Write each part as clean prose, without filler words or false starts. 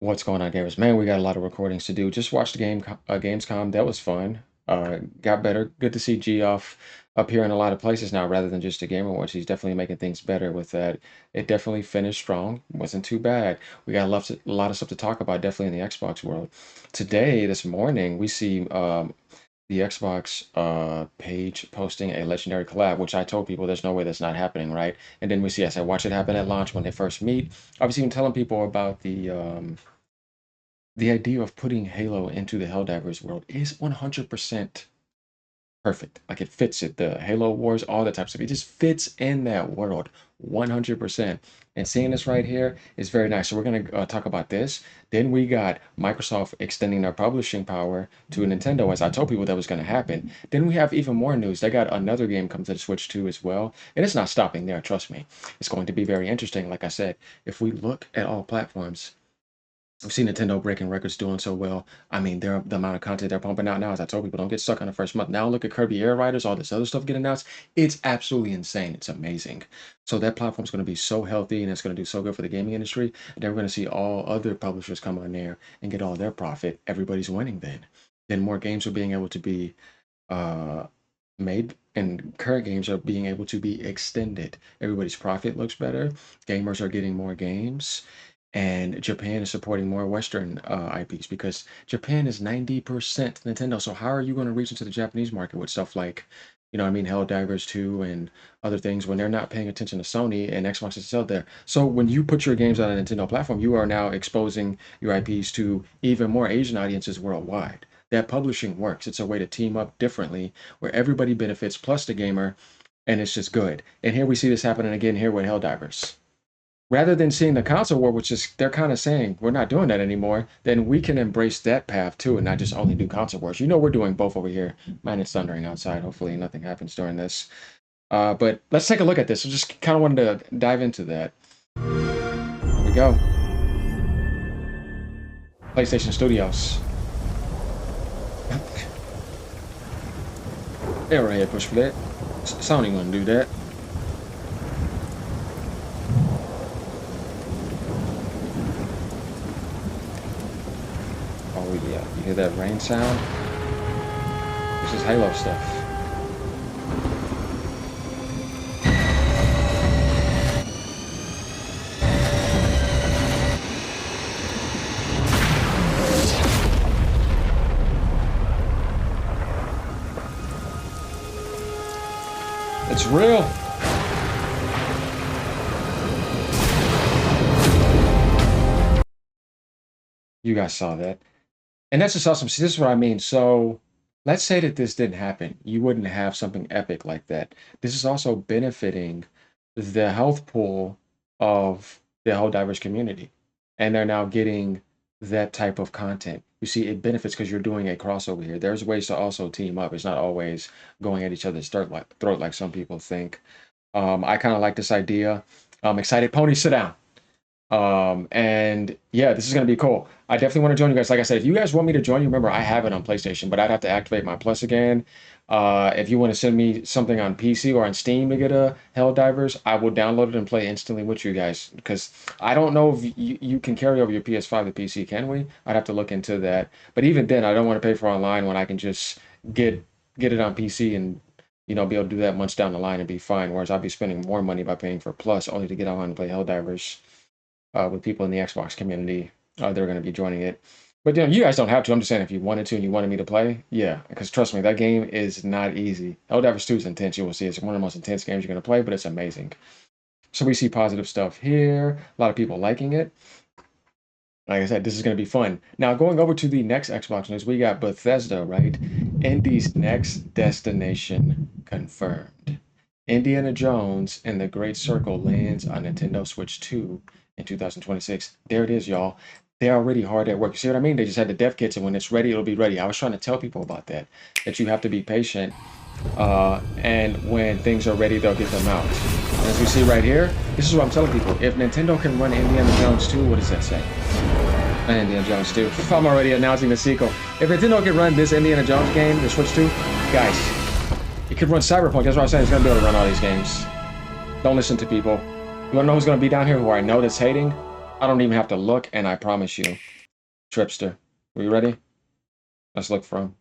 What's going on, gamers? Man, we got a lot of recordings to do. Just watched the Gamescom. That was fun. Got better. Good to see Geoff up here in a lot of places now, rather than just a Game Awards. He's definitely making things better with that. It definitely finished strong. Wasn't too bad. We got a lot of stuff to talk about, definitely in the Xbox world. Today, this morning, we see the Xbox page posting a legendary collab, which I told people there's no way that's not happening, right? And then we see, yes, I watch it happen at launch when they first meet. I was even telling people about the idea of putting Halo into the Helldivers world is 100% perfect. Like it fits it. The Halo Wars, all that type of stuff. It just fits in that world 100%. And seeing this right here is very nice. So we're going to talk about this. Then we got Microsoft extending their publishing power to Nintendo, as I told people that was going to happen. Then we have even more news. They got another game come to the Switch 2 as well. And it's not stopping there, trust me. It's going to be very interesting. Like I said, if we look at all platforms, I've seen Nintendo breaking records doing so well. I mean, the amount of content they're pumping out now, as I told people, don't get stuck on the first month. Now look at Kirby Air Riders, all this other stuff getting announced. It's absolutely insane. It's amazing. So that platform's going to be so healthy and it's going to do so good for the gaming industry. And then we're going to see all other publishers come on there and get all their profit. Everybody's winning then. Then more games are being able to be uh, made, and current games are being able to be extended. Everybody's profit looks better. Gamers are getting more games, and Japan is supporting more Western IPs because Japan is 90% Nintendo. So how are you going to reach into the Japanese market with stuff like, I mean, Helldivers 2 and other things when they're not paying attention to Sony and Xbox is still there? So when you put your games on a Nintendo platform, you are now exposing your IPs to even more Asian audiences worldwide. That publishing works. It's a way to team up differently where everybody benefits plus the gamer, and it's just good. And here we see this happening again here with Helldivers. Rather than seeing the console war, which is they're kind of saying we're not doing that anymore, then we can embrace that path too and not just only do console wars. We're doing both over here. Man, it's thundering outside. Hopefully nothing happens during this. But let's take a look at this. I just kind of wanted to dive into that. Here we go. PlayStation Studios. Arrowhead push split. Sony wouldn't do that. Oh yeah, you hear that rain sound? This is Halo stuff. It's real. You guys saw that. And that's just awesome. See, this is what I mean. So let's say that this didn't happen. You wouldn't have something epic like that. This is also benefiting the health pool of the Helldivers community. And they're now getting that type of content. You see, it benefits because you're doing a crossover here. There's ways to also team up. It's not always going at each other's throat like some people think. I kind of like this idea. I'm excited. Pony, sit down. And yeah, this is going to be cool. I definitely want to join you guys. Like I said, if you guys want me to join you, remember I have it on PlayStation, but I'd have to activate my Plus again. If you want to send me something on PC or on Steam to get a Helldivers, I will download it and play instantly with you guys. Because I don't know if you can carry over your PS5 to PC, can we? I'd have to look into that. But even then, I don't want to pay for online when I can just get it on PC and be able to do that months down the line and be fine. Whereas I'll be spending more money by paying for Plus only to get online and play Helldivers with people in the Xbox community. They're going to be joining it. But you guys don't have to. I'm just saying if you wanted to and you wanted me to play, yeah. Because trust me, that game is not easy. Helldivers 2 is intense. You will see it's one of the most intense games you're going to play, but it's amazing. So we see positive stuff here. A lot of people liking it. Like I said, this is going to be fun. Now, going over to the next Xbox news, we got Bethesda, right? Indy's next destination confirmed. Indiana Jones and the Great Circle lands on Nintendo Switch 2 in 2026. There it is, y'all. They're already hard at work. You see what I mean? They just had the dev kits, and when it's ready, it'll be ready. I was trying to tell people about that you have to be patient. And when things are ready, they'll get them out. And as we see right here, this is what I'm telling people. If Nintendo can run Indiana Jones 2, what does that say? Indiana Jones 2. I'm already announcing the sequel. If Nintendo can run this Indiana Jones game, the Switch 2, guys, it could run Cyberpunk. That's what I was saying. It's going to be able to run all these games. Don't listen to people. You want to know who's going to be down here who I know that's hating? I don't even have to look, and I promise you, Tripster. Are you ready? Let's look for him.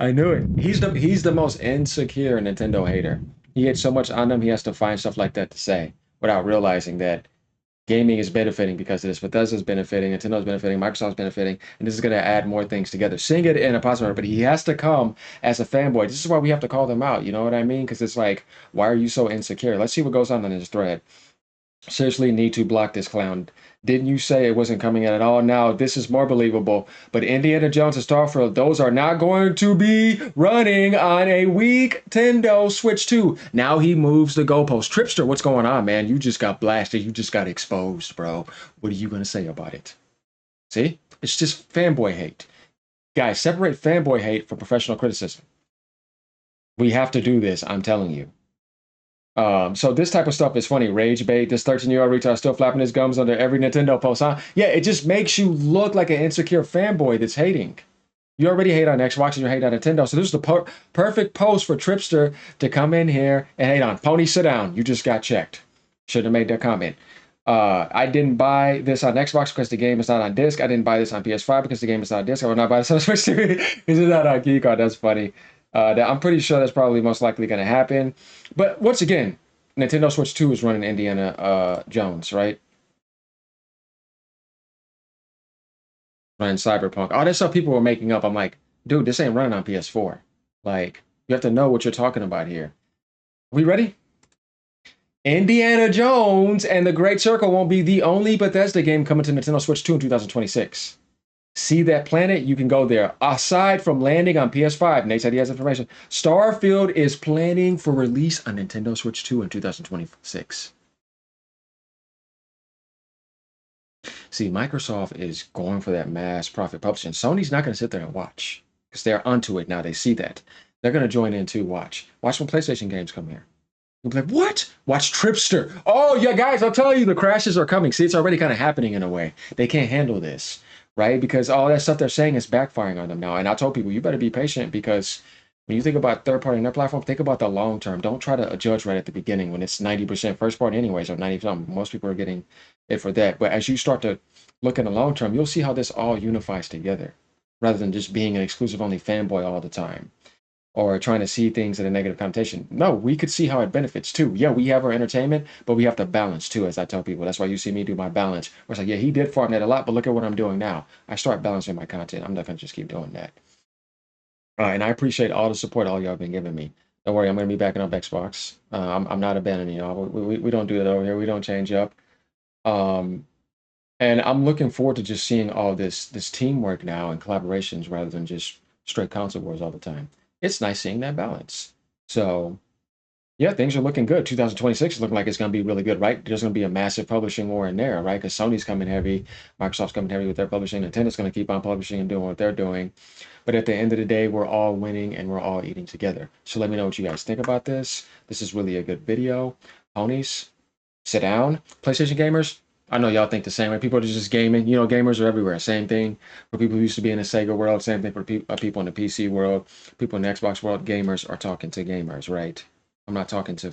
I knew it. He's the most insecure Nintendo hater. He hates so much on them, he has to find stuff like that to say without realizing that gaming is benefiting because of this. Bethesda's benefiting, Nintendo's benefiting, Microsoft's benefiting, and this is going to add more things together. Seeing it in a positive way, but he has to come as a fanboy. This is why we have to call them out. You know what I mean? Because it's like, why are you so insecure? Let's see what goes on in this thread. Seriously need to block this clown. Didn't you say it wasn't coming in at all? Now, this is more believable. But Indiana Jones and Starfield, those are not going to be running on a weak Nintendo Switch 2. Now he moves the goalpost. Tripster, what's going on, man? You just got blasted. You just got exposed, bro. What are you going to say about it? See? It's just fanboy hate. Guys, separate fanboy hate from professional criticism. We have to do this, I'm telling you. So this type of stuff is funny. Rage bait. This 13-year-old retard still flapping his gums under every Nintendo post, huh? Yeah, it just makes you look like an insecure fanboy that's hating. You already hate on Xbox and you hate on Nintendo. So this is the perfect post for Tripster to come in here and hate on. Pony, sit down. You just got checked. Should have made that comment. I didn't buy this on Xbox because the game is not on disc. I didn't buy this on PS5 because the game is not on disc. I will not buy this on Switch 2 because it's not on keycard. That's funny. I'm pretty sure that's probably most likely going to happen. But once again, Nintendo Switch 2 is running Indiana Jones, right? Running Cyberpunk. Oh, that's how people were making up. I'm like, dude, this ain't running on PS4. Like, you have to know what you're talking about here. Are we ready? Indiana Jones and the Great Circle won't be the only Bethesda game coming to Nintendo Switch 2 in 2026. See that planet? You can go there. Aside from landing on PS5, Nate said he has information. Starfield is planning for release on Nintendo Switch 2 in 2026. See, Microsoft is going for that mass profit publishing. Sony's not going to sit there and watch because they're onto it now. They see that. They're going to join in too. Watch when PlayStation games come here. You'll be like, what? Watch Tripster. Oh, yeah, guys, I'll tell you, the crashes are coming. See, it's already kind of happening in a way. They can't handle this, right? Because all that stuff they're saying is backfiring on them now. And I told people, you better be patient because when you think about third party in their platform, think about the long term. Don't try to judge right at the beginning when it's 90% first party anyways, or 90 something. Most people are getting it for that. But as you start to look in the long term, you'll see how this all unifies together rather than just being an exclusive only fanboy all the time or trying to see things in a negative connotation. No, we could see how it benefits too. Yeah, we have our entertainment, but we have to balance too, as I tell people. That's why you see me do my balance. Where it's like, yeah, he did farm that a lot, but look at what I'm doing now. I start balancing my content. I'm not going to just keep doing that. And I appreciate all the support all y'all have been giving me. Don't worry, I'm going to be backing up Xbox. I'm not abandoning y'all. We don't do that over here. We don't change up. Um, and I'm looking forward to just seeing all this teamwork now and collaborations rather than just straight console wars all the time. It's nice seeing that balance. So yeah, things are looking good. 2026 is looking like it's going to be really good, right? There's going to be a massive publishing war in there, right? Because Sony's coming heavy, Microsoft's coming heavy with their publishing, Nintendo's going to keep on publishing and doing what they're doing. But at the end of the day, we're all winning and we're all eating together. So let me know what you guys think about this. This is really a good video. Ponies, sit down. PlayStation gamers, I know y'all think the same way. People are just gaming. You know, gamers are everywhere. Same thing for people who used to be in the Sega world. Same thing for people in the PC world. People in the Xbox world. Gamers are talking to gamers, right? I'm not talking to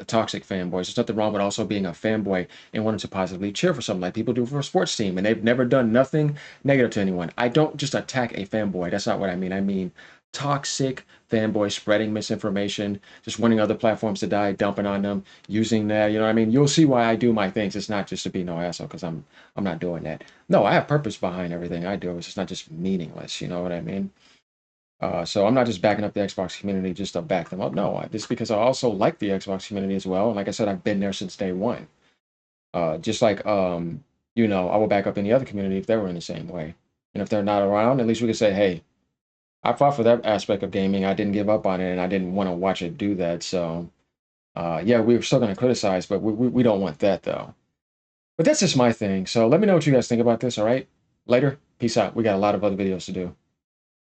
toxic fanboys. There's nothing wrong with also being a fanboy and wanting to positively cheer for something like people do for a sports team. And they've never done nothing negative to anyone. I don't just attack a fanboy. That's not what I mean. I mean toxic fanboys spreading misinformation, just wanting other platforms to die, dumping on them, using that. You know what I mean? You'll see why I do my things. It's not just to be no asshole because I'm not doing that. No, I have purpose behind everything I do. It's just not just meaningless. You know what I mean? So I'm not just backing up the Xbox community just to back them up. No, this is because I also like the Xbox community as well. And like I said, I've been there since day one. Just like, you know, I will back up any other community if they were in the same way. And if they're not around, at least we can say, hey, I fought for that aspect of gaming. I didn't give up on it, and I didn't want to watch it do that. So, yeah, we're still going to criticize, but we don't want that, though. But that's just my thing. So let me know what you guys think about this, all right? Later. Peace out. We got a lot of other videos to do.